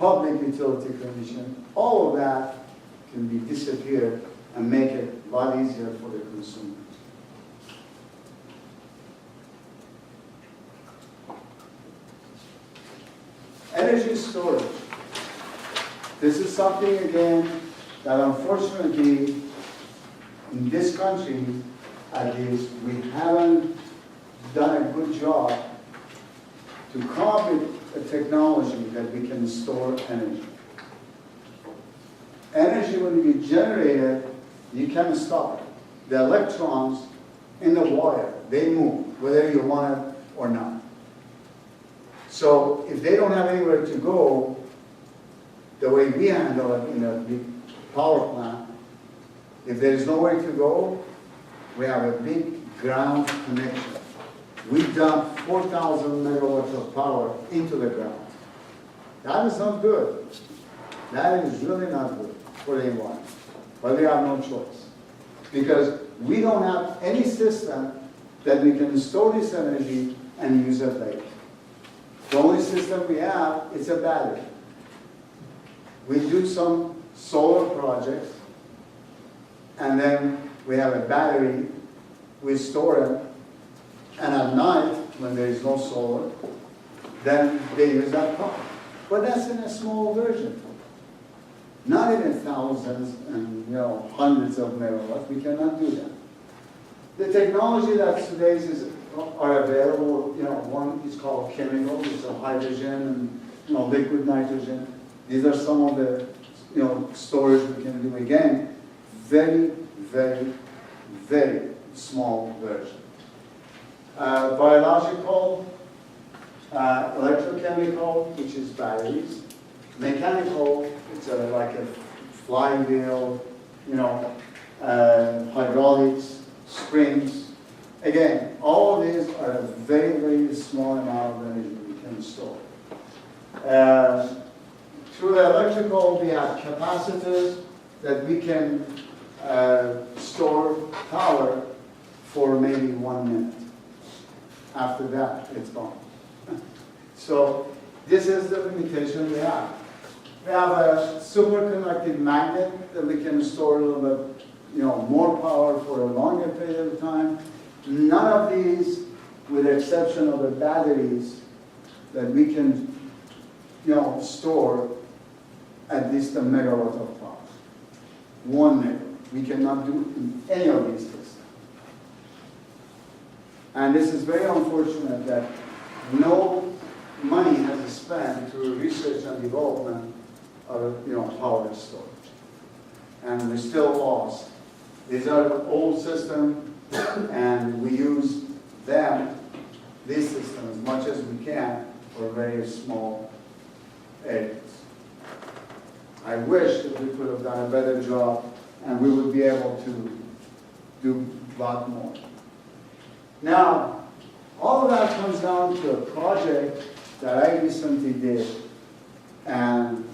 public utility commission, all of that can be disappeared and make it a lot easier for the consumer. Energy storage. This is something, again, that unfortunately, in this country, at least, we haven't done a good job to come up with a technology that we can store energy. Energy, when we generate it, you can't stop it. The electrons in the wire, they move, whether you want it or not. So if they don't have anywhere to go, the way we handle it in a big power plant, if there is nowhere to go, we have a big ground connection. We dump 4,000 megawatts of power into the ground. That is not good. That is really not good for the environment. But we have no choice. Because we don't have any system that we can store this energy and use it later. The only system we have is a battery. We do some solar projects, and then we have a battery, we store it, and at night, when there is no solar, then they use that power. But that's in a small version. Not in thousands and hundreds of megawatts. We cannot do that. The technology that today's are available, one is called chemical, it's a hydrogen and liquid nitrogen. These are some of the storage we can do. Again, very, very, very small version. Biological, electrochemical, which is batteries. Mechanical, it's like a flywheel, hydraulics, springs. Again, all of these are a very, very small amount of energy we can store. Through the electrical, we have capacitors that we can store power for maybe 1 minute. After that, it's gone. So this is the limitation we have. We have a superconductive magnet that we can store a little bit, more power for a longer period of time. None of these, with the exception of the batteries, that we can, store at least a megawatt of power. 1 megawatt. We cannot do in any of these systems. And this is very unfortunate that no money has been spent through research and development of power storage. And we're still lost. These are old systems, and we use them, these systems, as much as we can for very small areas. I wish that we could have done a better job, and we would be able to do a lot more. Now, all of that comes down to a project that I recently did, and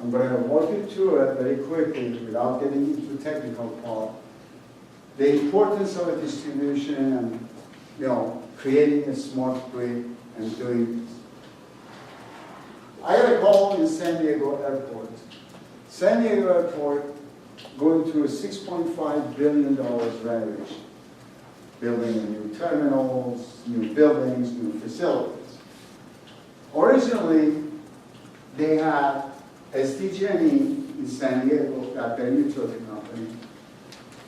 I'm going to walk you through it very quickly without getting into the technical part. The importance of a distribution and creating a smart grid and doing this. I got a call in San Diego Airport. San Diego Airport going through a $6.5 billion renovation. Building new terminals, new buildings, new facilities. Originally, they had SDG&E in San Diego, that their utility company,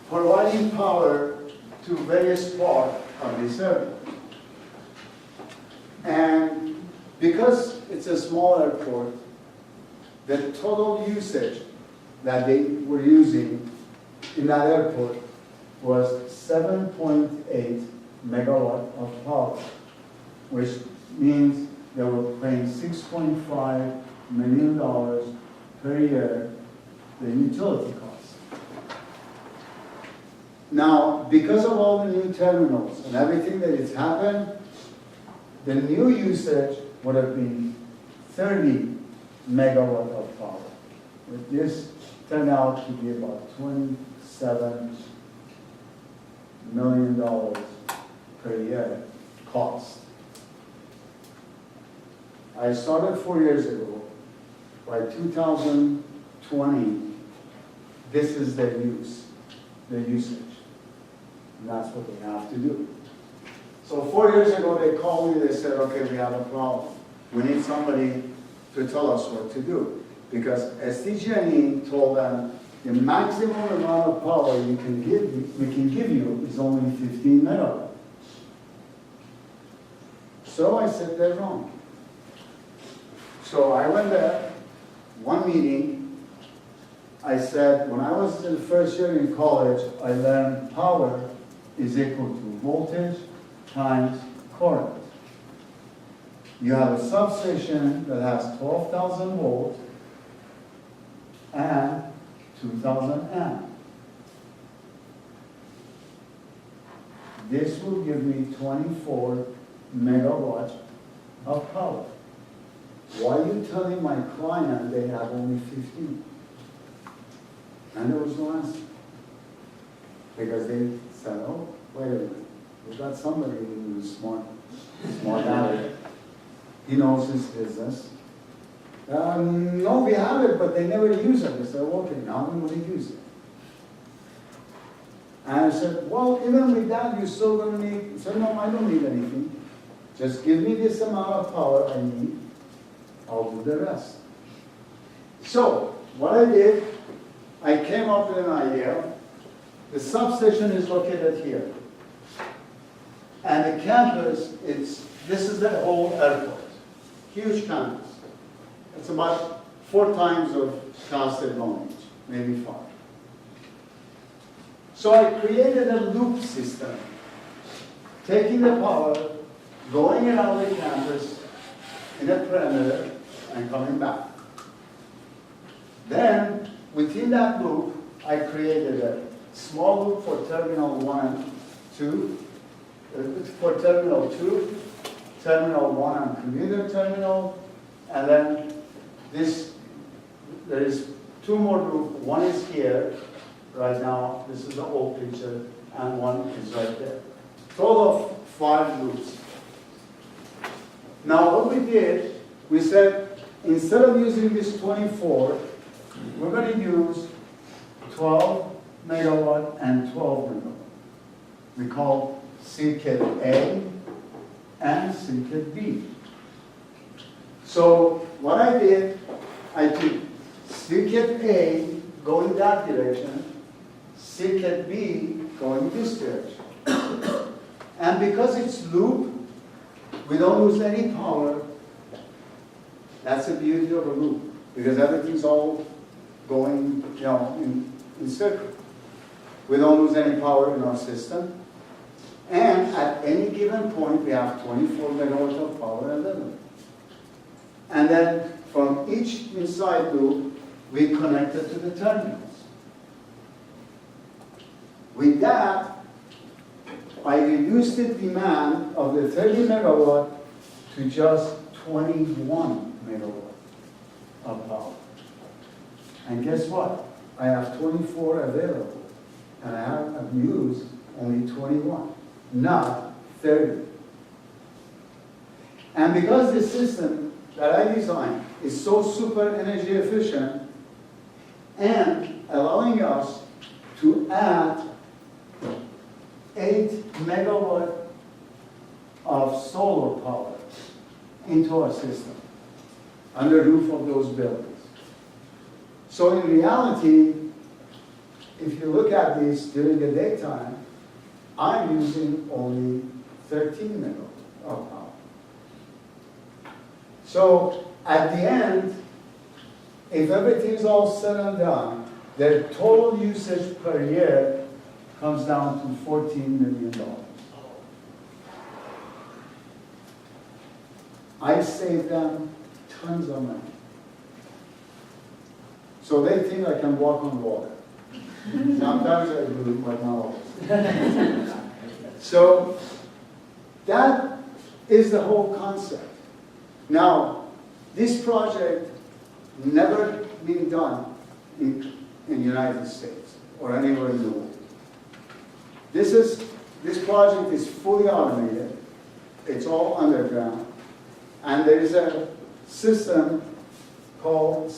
providing power to various parts of this airport. And because it's a small airport, the total usage that they were using in that airport was 7.8 megawatt of power, which means they were paying $6.5 million per year in utility costs. Now, because of all the new terminals and everything that has happened, the new usage would have been 30 megawatt of power. With this turned out to be about $27 million per year cost. I started 4 years ago by by 2020, this is their usage. And that's what they have to do. So 4 years ago, they called me, they said, okay, we have a problem. We need somebody to tell us what to do. Because SDG&E told them, the maximum amount of power we can give you is only 15 megawatts. So I said, they're wrong. So I went there, one meeting, I said, when I was in the first year in college, I learned power is equal to voltage times current. You have a substation that has 12,000 volts and 2,000 amp. This will give me 24 megawatts of power. Why are you telling my client they have only 15? And there was no answer. Because they said, oh, wait a minute, we've got somebody who's smart aleck. He knows his business. No, we have it, but they never use it. They said, okay, now we want to use it. And I said, well, even with that, you're still going to need, he said, no, I don't need anything. Just give me this amount of power I need. I'll do the rest. So, what I did, I came up with an idea. The substation is located here. And the campus, this is the whole airport. Huge campus. It's about 4 times of Cal State Long Beach, maybe 5. So I created a loop system, taking the power, going around the campus in a perimeter, and coming back. Then, within that loop, I created a small loop for terminal 1 and 2, for terminal 2, terminal 1 and commuter terminal, and then there is 2 more loops. One is here, right now, this is the old picture, and one is right there. Total of 5 loops. Now what we did, we said, instead of using this 24, we're going to use 12 megawatt and 12 megawatt. We call circuit A and circuit B. So what I did, I took circuit A going that direction, circuit B going this direction. And because it's loop, we don't lose any power. That's the beauty of a loop, because everything's all going, in circle. We don't lose any power in our system. And at any given point, we have 24 megawatts of power available. And then from each inside loop, we connect it to the terminals. With that, I reduced the demand of the 30 megawatt to just 21 megawatt of power. And guess what? I have 24 available, and I have used only 21, not 30. And because the system that I designed is so super energy efficient and allowing us to add 8 megawatt of solar power into our system on the roof of those buildings. So in reality, if you look at this during the daytime, I'm using only 13 megawatt of power. So at the end, if everything's all said and done, the total usage per year comes down to $14 million. I saved them tons of money. So they think I can walk on water. Sometimes I do, but not always. So that is the whole concept. Now, this project never been done in the United States or anywhere in the world. This project is fully automated. It's all underground. And there is a system called